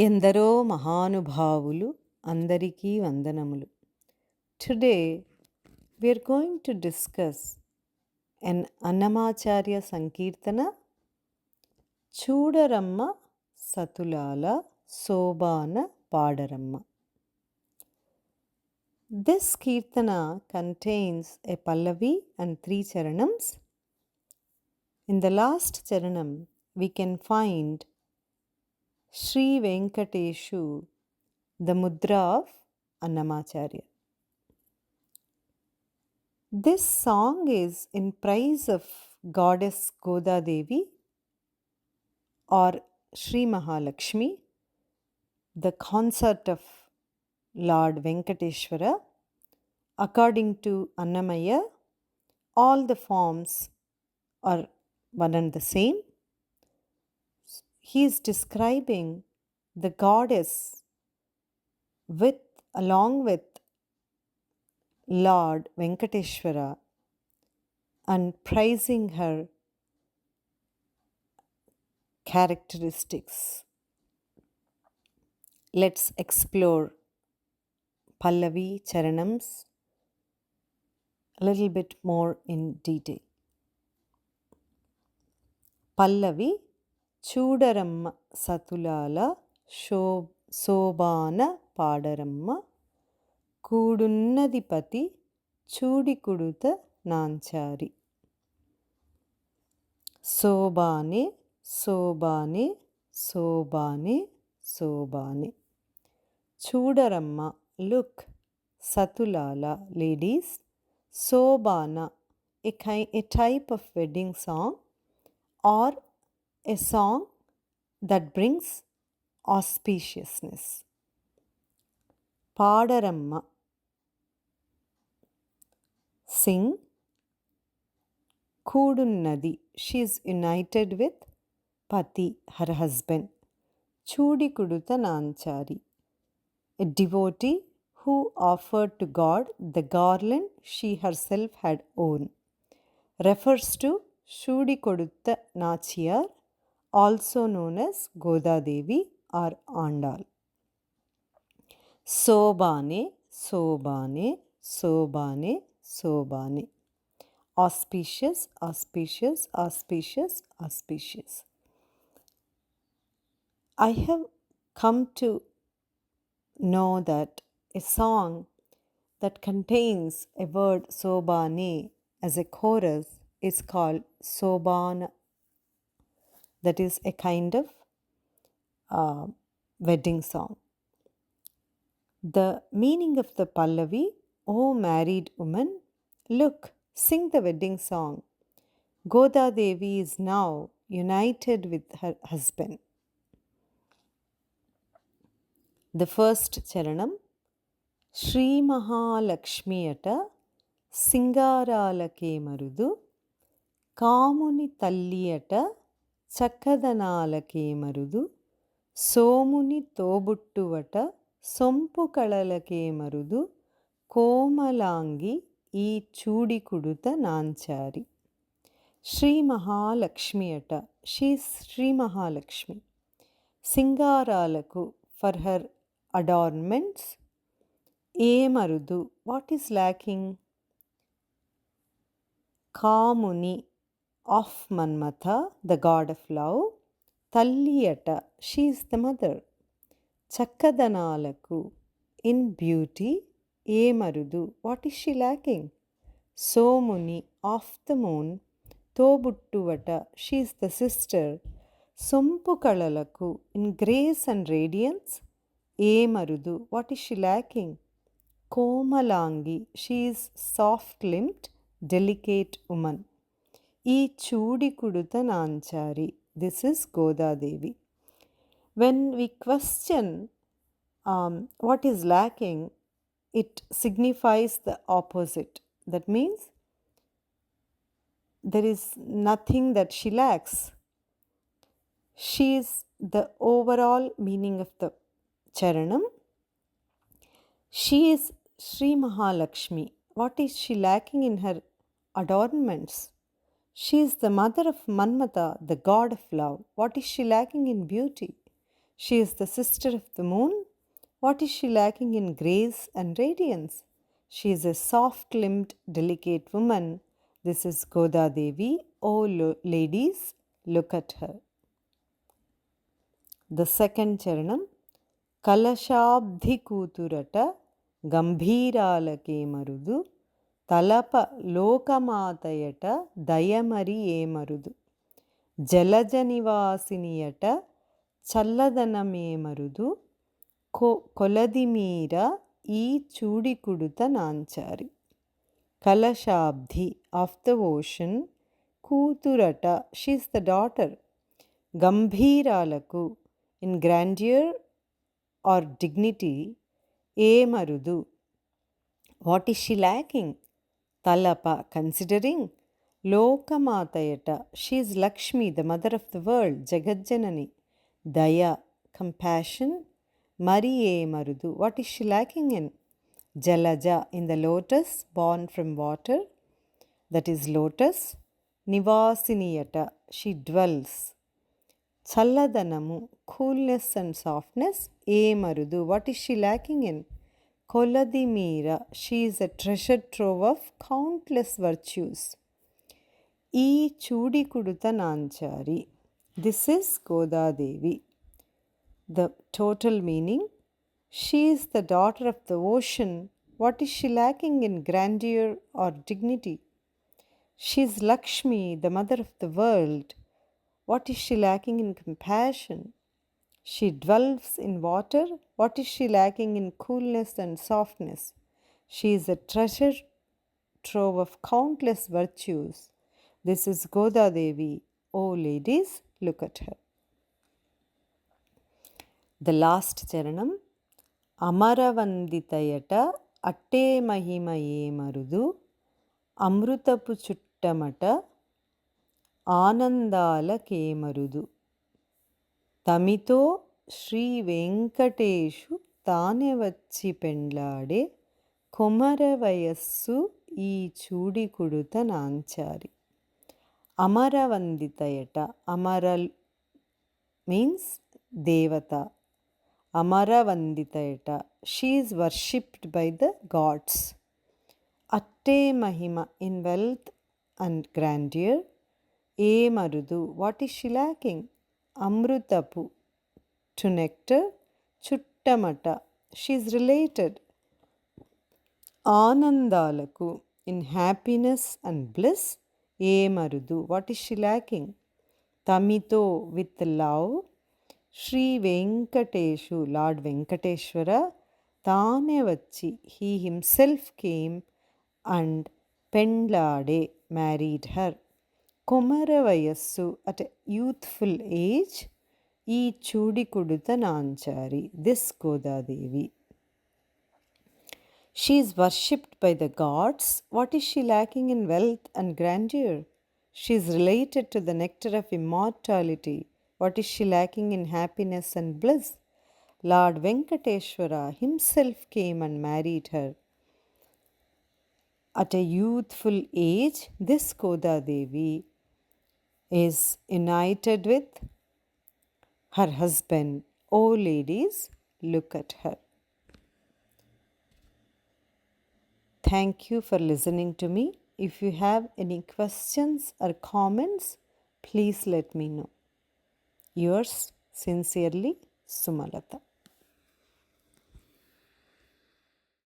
ఎందరో మహానుభావులు అందరికీ వందనములు. Today we are going to discuss an Annamacharya Sankirtana చూడరమ్మ సతులాల శోభాన పాడరమ్మ. This kirtana contains a pallavi and 3 charanams. In the last charanam we can find Sri Venkateshu, the mudra of Annamacharya. This song is in praise of goddess Goda Devi or Sri Mahalakshmi, the consort of Lord Venkateshwara. According to Annamaya, all the forms are one and the same. He is describing the goddess along with Lord Venkateshwara and praising her characteristics. Let's explore Pallavi Charanams a little bit more in detail. Pallavi Chudaramma Satulala Sobana Padaramma Kudunnadipati Chudikuduta Nanchari. Sobane, Sobane, Sobane, Sobane. Chudaramma, look. Satulala, ladies. Sobana, a type of wedding song or a song that brings auspiciousness. Padaramma, sing. Kudunnadi, she is united with Pati, her husband. Chudi Kuduta Nanchari, a devotee who offered to God the garland she herself had worn. Refers to Chudi Kodutta Nachiyar, also known as Goda Devi or Andal. Sobane, Sobane, Sobane, Sobane. Auspicious, auspicious, auspicious, auspicious. I have come to know that a song that contains a word Sobane as a chorus is called Sobana. That is a kind of wedding song. The meaning of the Pallavi, O married woman, look, sing the wedding song. Goda Devi is now united with her husband. The first charanam, Sri Mahalakshmiyata Singaralake Marudu Kamuni Talliyata Chakkadanalake Marudu Somuni Tobuttuvata Sompu Kalalake Marudu Komalangi E Chudi Kuduta Nanchari. Sri Mahalakshmiyata, she is Sri Mahalakshmi. Singaralaku, for her adornments. E Marudu, what is lacking? Kamuni, of Manmatha, the god of love. Talliyata, she is the mother. Chakkadanalaku, in beauty. E Marudu, what is she lacking? Somuni, of the moon. Tobuttuvata, she is the sister. Sompu Kalalaku, in grace and radiance. E Marudu, what is she lacking? Komalangi, she is soft-limbed, delicate woman. E Chudi Kuduta Nanchari, this is Goda Devi. When we question what is lacking, it signifies the opposite. That means there is nothing that she lacks. She is the overall meaning of the charanam. She is Sri Mahalakshmi. What is she lacking in her adornments? She is the mother of Manmatha, the god of love. What is she lacking in beauty? She is the sister of the moon. What is she lacking in grace and radiance? She is a soft limbed, delicate woman. This is Goda Devi. Oh, ladies, look at her. The second charanam. Kalashabdhi Kuturata Gambhiralake Marudu తలప లోకమాతయట దయమరి ఏమరుదు Jalaja నివాసినియట చల్లదనమేమరుదు కొలదిమీర ఈ చూడికుడుత నాంచారి. కలశాబ్ది of the ocean, కూతురట she's the daughter, గంభీరాలకు in grandeur or dignity, ఏమరుదు what is she lacking, Talapa, considering, Lokamatayata, she is Lakshmi, the mother of the world, Jagadjanani, Daya, compassion, Mariye Marudu, what is she lacking in? Jalaja, in the lotus, born from water, that is lotus, Nivasiniyata, she dwells. Challadanamu, coolness and softness, E Marudu, what is she lacking in? Koladimira, she is a treasure trove of countless virtues. E Chudi Kuduta Nanchari. This is Goda Devi. The total meaning, she is the daughter of the ocean. What is she lacking in grandeur or dignity? She is Lakshmi, the mother of the world. What is she lacking in compassion? She dwells in water. What is she lacking in coolness and softness? She is a treasure trove of countless virtues. This is Goda Devi. Oh, ladies, look at her. The last charanam. Amaravanditayata atte mahima marudu amrutapu chuttamata ఆనందాల కేమరుదు తమితో శ్రీ వెంకటేశు తానే వచ్చి పెండ్లాడే కొమర వయస్సు ఈ చూడి కుడుత నాంచారి. అమరవందితయట, అమర means దేవత, అమరవందితయట, she is worshipped by the gods. అట్టే మహిమ, ఇన్ వెల్త్ అండ్ గ్రాండ్యూర్. ఏ మరుదు, వాట్ ఈస్ షీ లాకింగ్? అమృతపు, టు nectar. చుట్టమట, షీ ఈజ్ రిలేటెడ్. ఆనందాలకు, ఇన్ హ్యాపీనెస్ అండ్ బ్లిస్. ఏ మరుదు, వాట్ ఈస్ షీ లాకింగ్? తమితో, with love. Shri Venkatesu, lord Venkateswara. తానే వచ్చి, హీ హిమ్సెల్ఫ్ కేమ్ అండ్ పెండ్లాడే, మ్యారీడ్ హర్. కొమర వయస్సు, అట్ యూత్ఫుల్ ఏజ్. ఈ చూడి కుడుత Nanchari. This Godadevi. She is worshipped by the gods. What is she lacking in wealth and grandeur? She is related to the nectar of immortality. What is she lacking in happiness and bliss? Lord Venkateshwara himself came and married her. At a youthful age, this Goda Devi is united with her husband. Oh, ladies, look at her. Thank you for listening to me. If you have any questions or comments, please let me know. Yours sincerely, Sumalata.